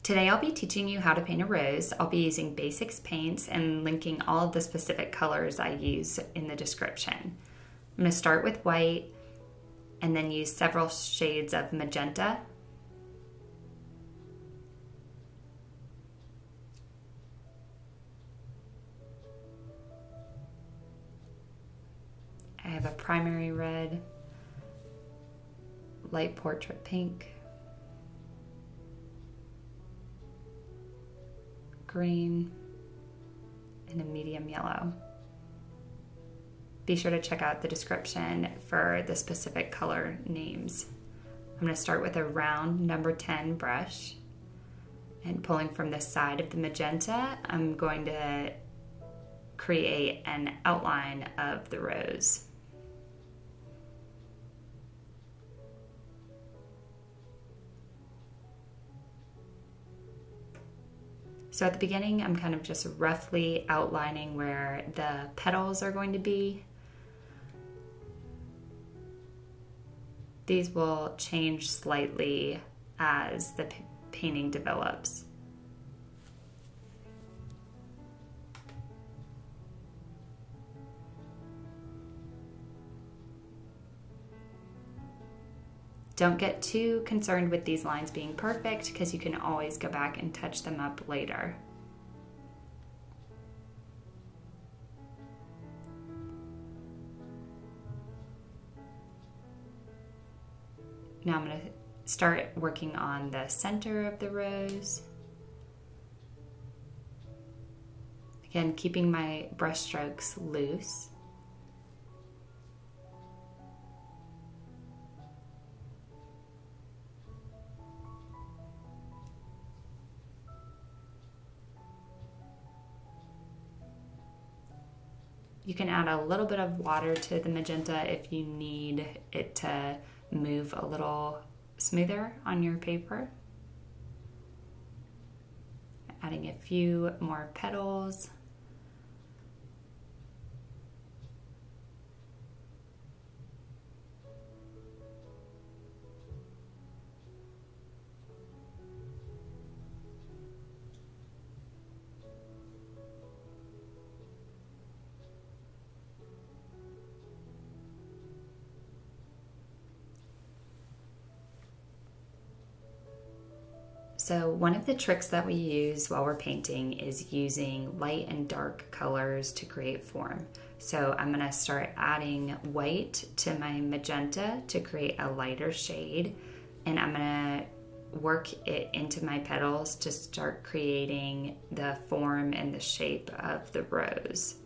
Today I'll be teaching you how to paint a rose. I'll be using basics paints and linking all of the specific colors I use in the description. I'm going to start with white and then use several shades of magenta. I have a primary red, light portrait pink, green, and a medium yellow. Be sure to check out the description for the specific color names. I'm going to start with a round number 10 brush, and pulling from the side of the magenta, I'm going to create an outline of the rose. So at the beginning, I'm kind of just roughly outlining where the petals are going to be. These will change slightly as the painting develops. Don't get too concerned with these lines being perfect because you can always go back and touch them up later. Now I'm going to start working on the center of the rose. Again, keeping my brush strokes loose. You can add a little bit of water to the magenta if you need it to move a little smoother on your paper. Adding a few more petals. So one of the tricks that we use while we're painting is using light and dark colors to create form. So I'm going to start adding white to my magenta to create a lighter shade, and I'm going to work it into my petals to start creating the form and the shape of the rose.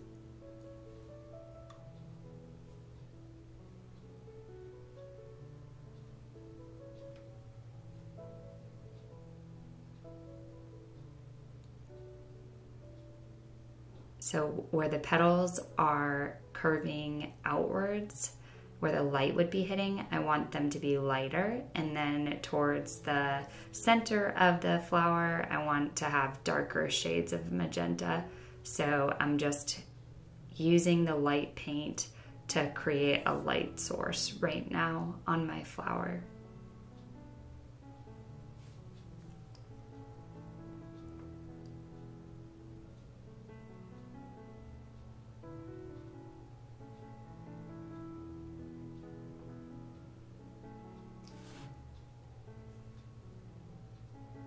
So where the petals are curving outwards, where the light would be hitting, I want them to be lighter. And then towards the center of the flower, I want to have darker shades of magenta. So I'm just using the light paint to create a light source right now on my flower.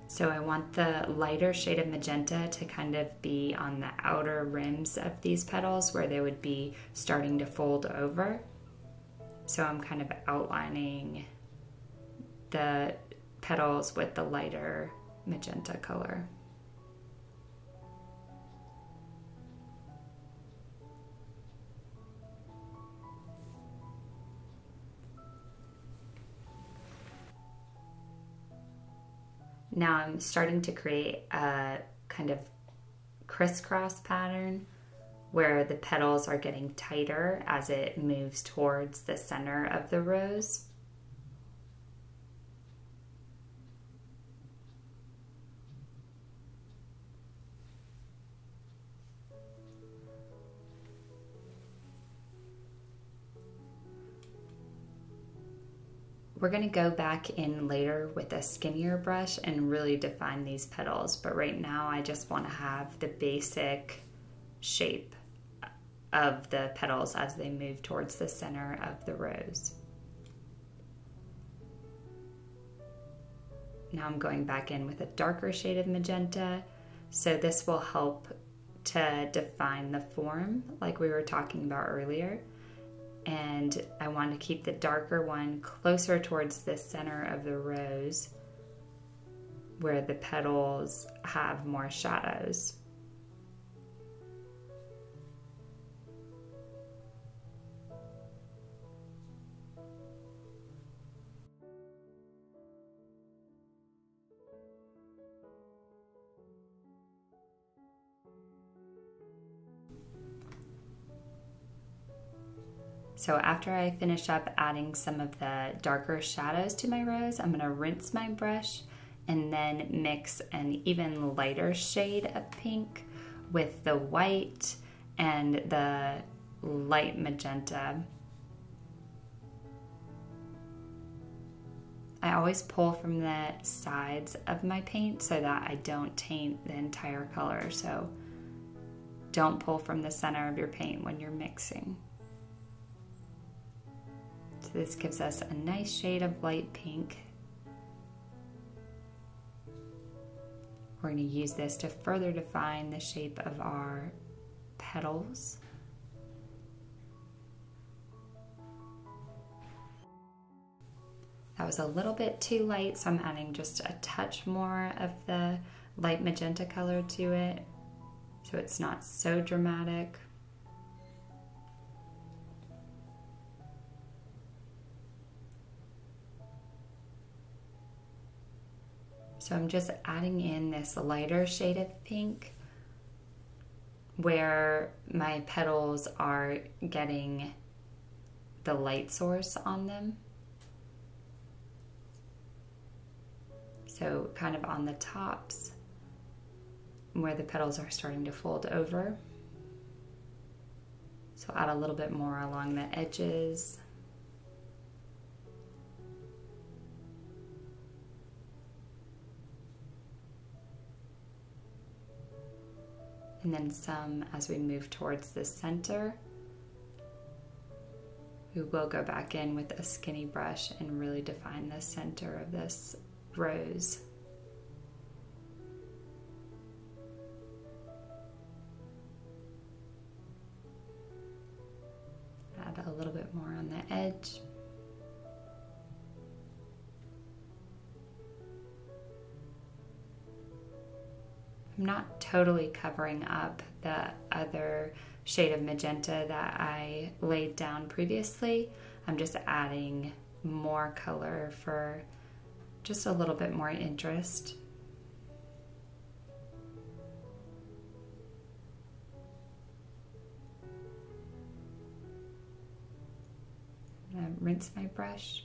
So I want the lighter shade of magenta to kind of be on the outer rims of these petals where they would be starting to fold over. So I'm kind of outlining the petals with the lighter magenta color. Now I'm starting to create a kind of crisscross pattern where the petals are getting tighter as it moves towards the center of the rose. We're going to go back in later with a skinnier brush and really define these petals, but right now I just want to have the basic shape of the petals as they move towards the center of the rose. Now I'm going back in with a darker shade of magenta, so this will help to define the form like we were talking about earlier. And I want to keep the darker one closer towards the center of the rose where the petals have more shadows. So after I finish up adding some of the darker shadows to my rose, I'm going to rinse my brush and then mix an even lighter shade of pink with the white and the light magenta. I always pull from the sides of my paint so that I don't taint the entire color. So don't pull from the center of your paint when you're mixing. So this gives us a nice shade of light pink. We're going to use this to further define the shape of our petals. That was a little bit too light, so I'm adding just a touch more of the light magenta color to it, so it's not so dramatic. So I'm just adding in this lighter shade of pink where my petals are getting the light source on them. So kind of on the tops where the petals are starting to fold over. So add a little bit more along the edges. And then some as we move towards the center. We will go back in with a skinny brush and really define the center of this rose. Add a little bit more on the edge. I'm not totally covering up the other shade of magenta that I laid down previously. I'm just adding more color for just a little bit more interest. I'm gonna rinse my brush.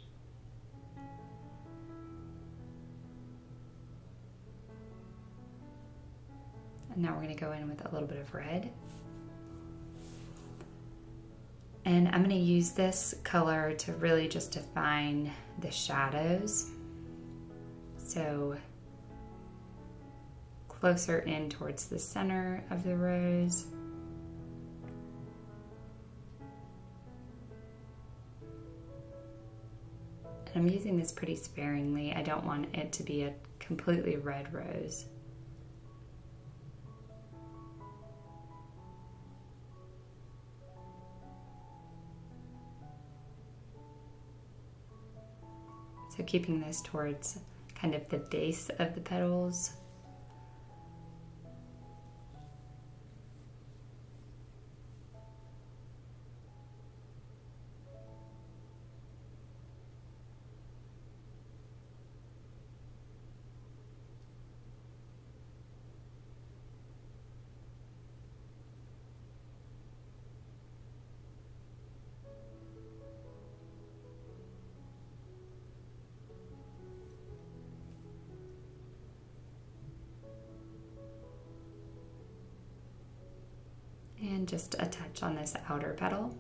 And now we're going to go in with a little bit of red. And I'm going to use this color to really just define the shadows. So closer in towards the center of the rose. And I'm using this pretty sparingly. I don't want it to be a completely red rose. So keeping this towards kind of the base of the petals. And just a touch on this outer petal.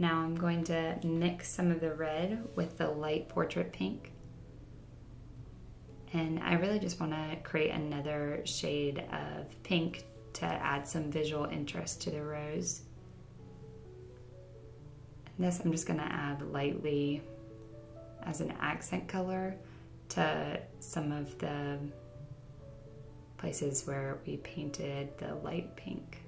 Now I'm going to mix some of the red with the light portrait pink. And I really just want to create another shade of pink to add some visual interest to the rose. And this I'm just going to add lightly as an accent color to some of the places where we painted the light pink.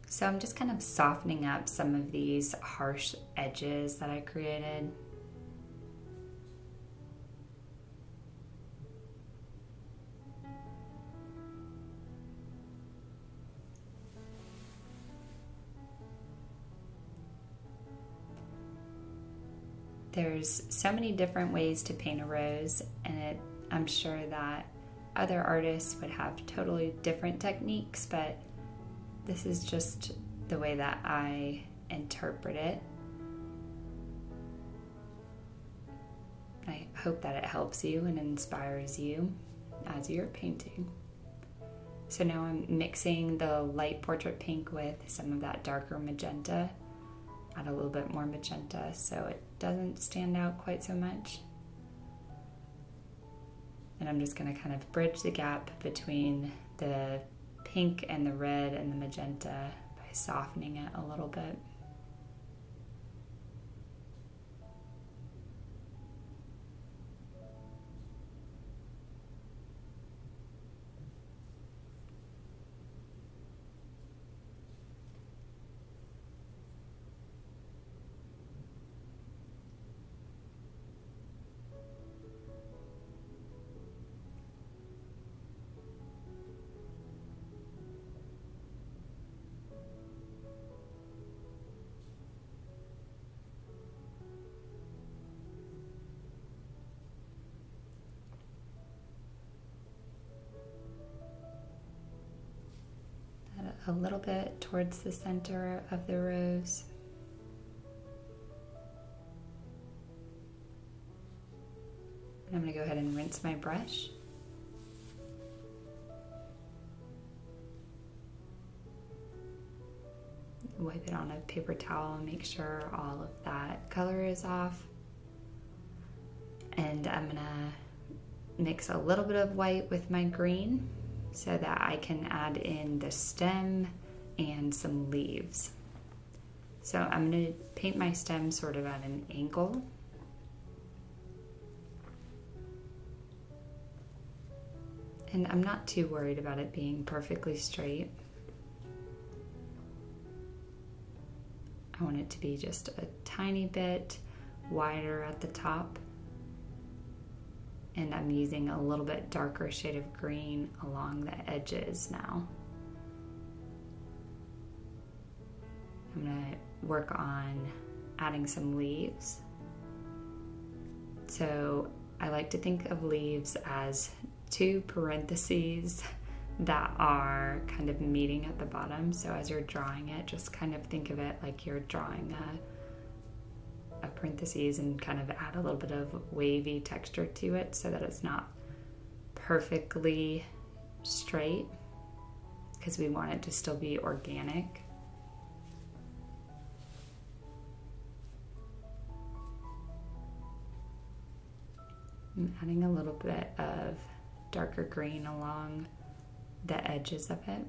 So I'm just kind of softening up some of these harsh edges that I created. There's so many different ways to paint a rose, and I'm sure that other artists would have totally different techniques, but this is just the way that I interpret it. I hope that it helps you and inspires you as you're painting. So now I'm mixing the light portrait pink with some of that darker magenta. Add a little bit more magenta so it doesn't stand out quite so much. And I'm just going to kind of bridge the gap between the pink and the red and the magenta by softening it a little bit. A little bit towards the center of the rose. And I'm going to go ahead and rinse my brush. Wipe it on a paper towel and make sure all of that color is off. And I'm going to mix a little bit of white with my green, so that I can add in the stem and some leaves. So I'm going to paint my stem sort of at an angle. And I'm not too worried about it being perfectly straight. I want it to be just a tiny bit wider at the top. And I'm using a little bit darker shade of green along the edges now. I'm going to work on adding some leaves. So I like to think of leaves as two parentheses that are kind of meeting at the bottom. So as you're drawing it, just kind of think of it like you're drawing a parentheses and kind of add a little bit of wavy texture to it so that it's not perfectly straight, because we want it to still be organic. I'm adding a little bit of darker green along the edges of it.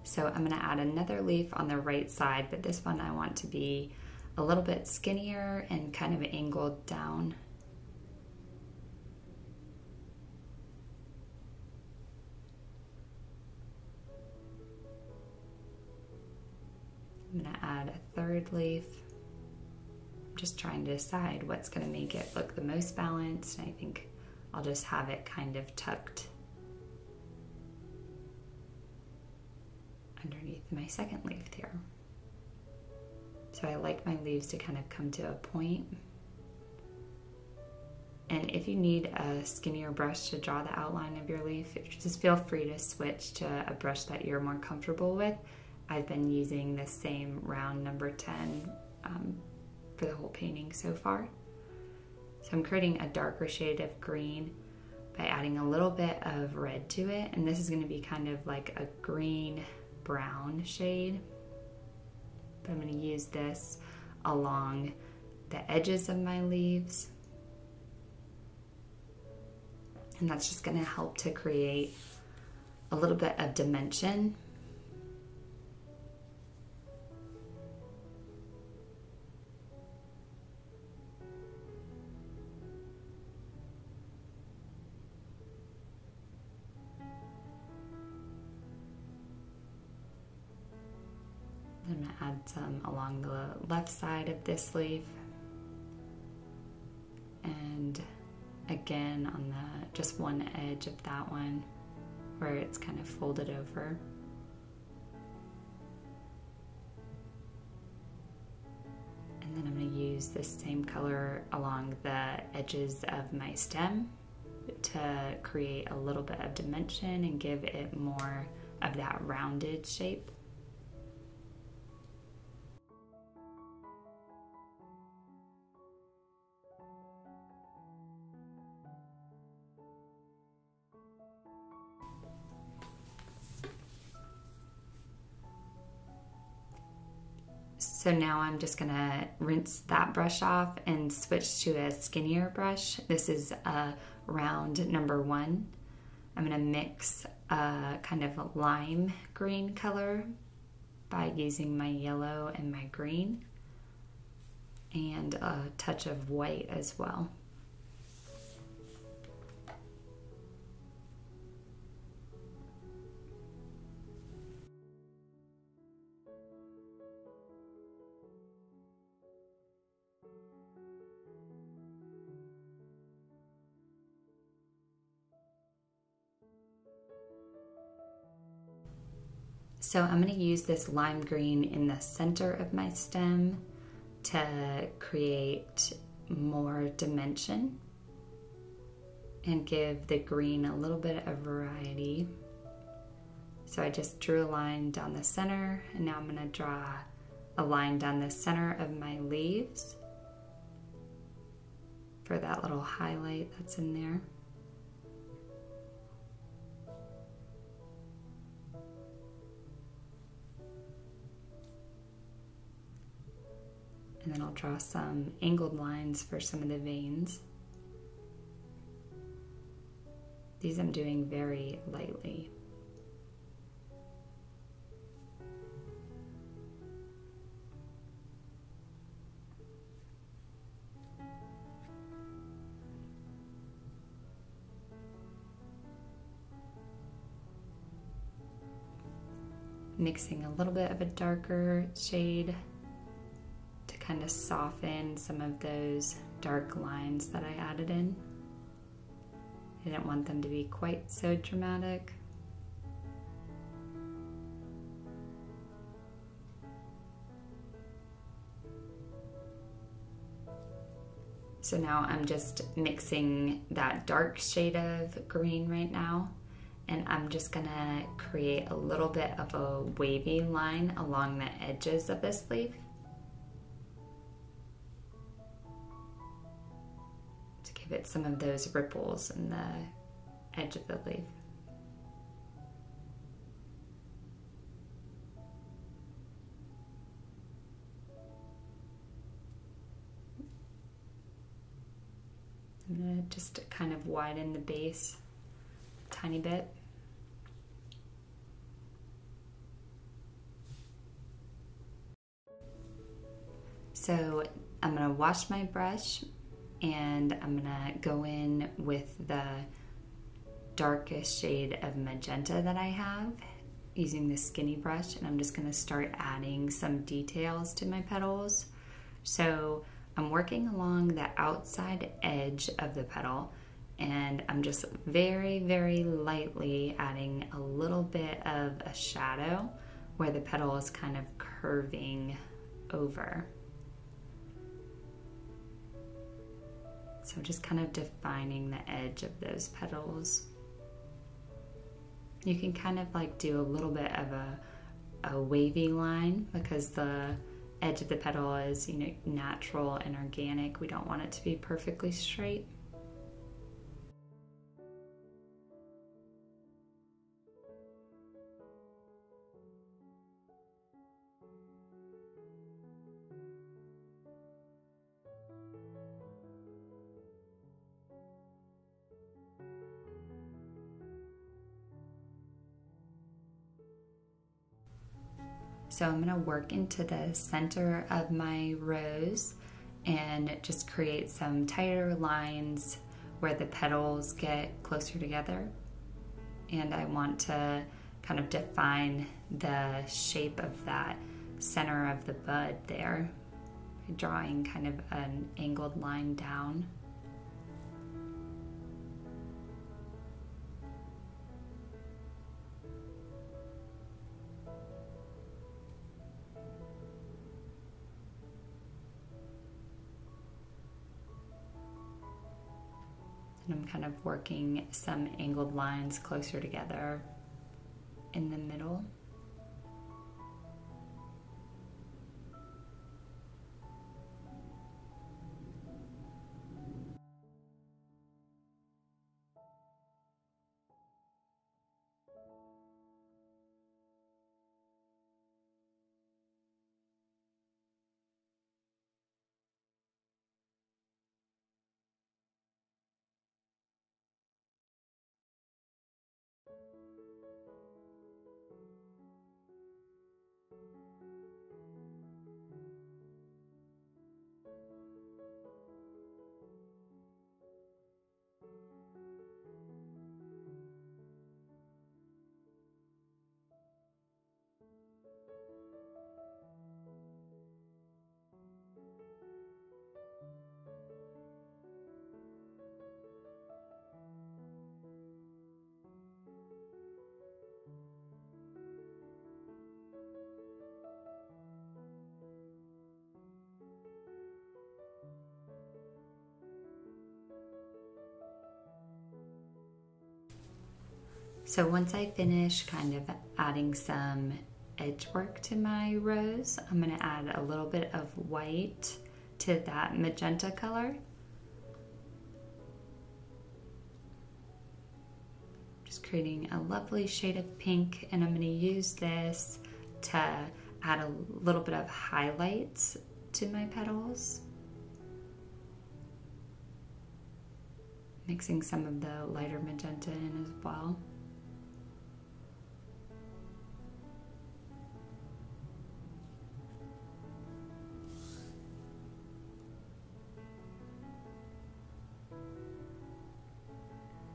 So I'm going to add another leaf on the right side, but this one I want to be a little bit skinnier and kind of angled down. I'm going to add a third leaf. I'm just trying to decide what's going to make it look the most balanced. I think I'll just have it kind of tucked underneath my second leaf here. So I like my leaves to kind of come to a point. And if you need a skinnier brush to draw the outline of your leaf, just feel free to switch to a brush that you're more comfortable with. I've been using the same round number 10 for the whole painting so far. So I'm creating a darker shade of green by adding a little bit of red to it. And this is going to be kind of like a green brown shade. But I'm going to use this along the edges of my leaves. And that's just going to help to create a little bit of dimension. I'm going to add some along the left side of this leaf, and again on the just one edge of that one where it's kind of folded over. And then I'm going to use this same color along the edges of my stem to create a little bit of dimension and give it more of that rounded shape. So now I'm just gonna rinse that brush off and switch to a skinnier brush. This is a round number 1. I'm gonna mix a kind of lime green color by using my yellow and my green, and a touch of white as well. So I'm going to use this lime green in the center of my stem to create more dimension and give the green a little bit of variety. So I just drew a line down the center, and now I'm going to draw a line down the center of my leaves for that little highlight that's in there. And then I'll draw some angled lines for some of the veins. These I'm doing very lightly. Mixing a little bit of a darker shade to kind of soften some of those dark lines that I added in. I didn't want them to be quite so dramatic. So now I'm just mixing that dark shade of green right now, and I'm just gonna create a little bit of a wavy line along the edges of this leaf. To give it some of those ripples in the edge of the leaf. I'm gonna just kind of widen the base a tiny bit. So I'm gonna wash my brush, and I'm gonna go in with the darkest shade of magenta that I have using this skinny brush, and I'm just gonna start adding some details to my petals. So I'm working along the outside edge of the petal, and I'm just very, very lightly adding a little bit of a shadow where the petal is kind of curving over. So just kind of defining the edge of those petals. You can kind of like do a little bit of a wavy line because the edge of the petal is, you know, natural and organic. We don't want it to be perfectly straight. So I'm going to work into the center of my rose and just create some tighter lines where the petals get closer together. And I want to kind of define the shape of that center of the bud there, drawing kind of an angled line down. And I'm kind of working some angled lines closer together in the middle. So once I finish kind of adding some edge work to my rose, I'm going to add a little bit of white to that magenta color. Just creating a lovely shade of pink, and I'm going to use this to add a little bit of highlights to my petals. Mixing some of the lighter magenta in as well.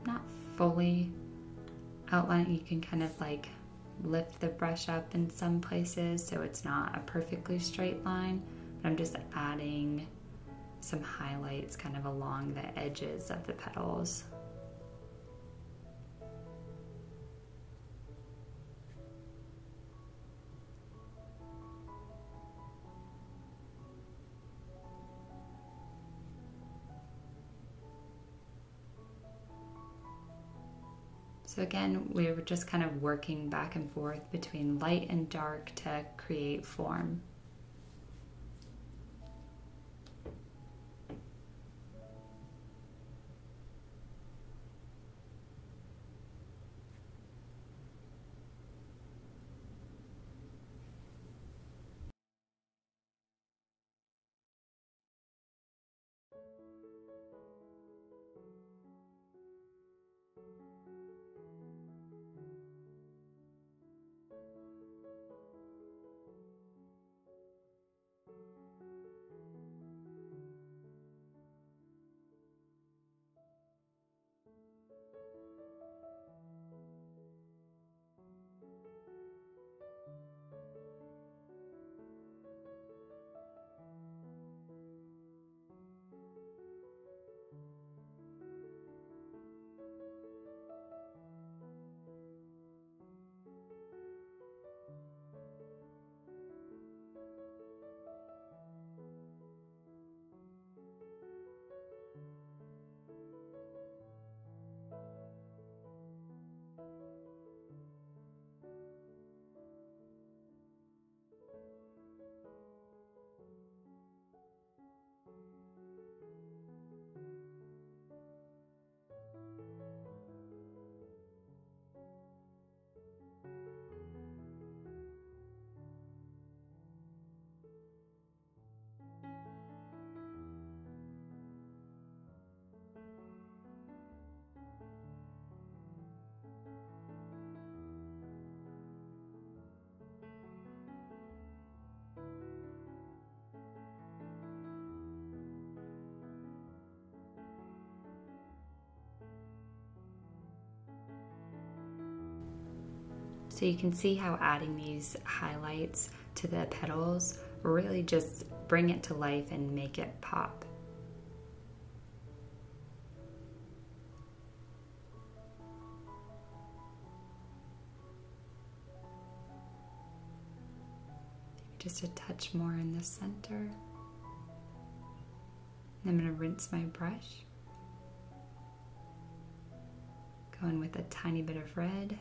Not fully outline, you can kind of like lift the brush up in some places so it's not a perfectly straight line, but I'm just adding some highlights kind of along the edges of the petals. So again, we were just kind of working back and forth between light and dark to create form. So you can see how adding these highlights to the petals really just bring it to life and make it pop. Just a touch more in the center. I'm going to rinse my brush. Go in with a tiny bit of red.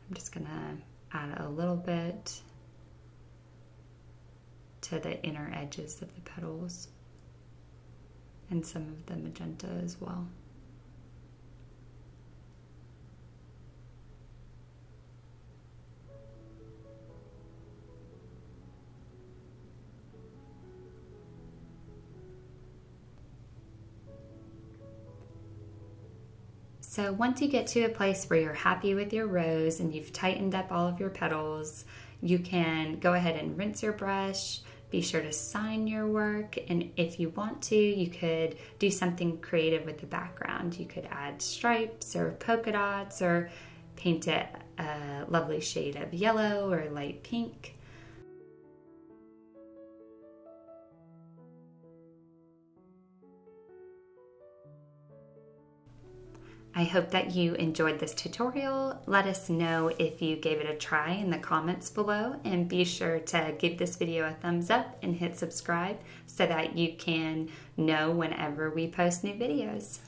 I'm just going to add a little bit to the inner edges of the petals and some of the magenta as well. So once you get to a place where you're happy with your rose and you've tightened up all of your petals, you can go ahead and rinse your brush. Be sure to sign your work, and if you want to, you could do something creative with the background. You could add stripes or polka dots or paint it a lovely shade of yellow or light pink. I hope that you enjoyed this tutorial. Let us know if you gave it a try in the comments below, and be sure to give this video a thumbs up and hit subscribe so that you can know whenever we post new videos.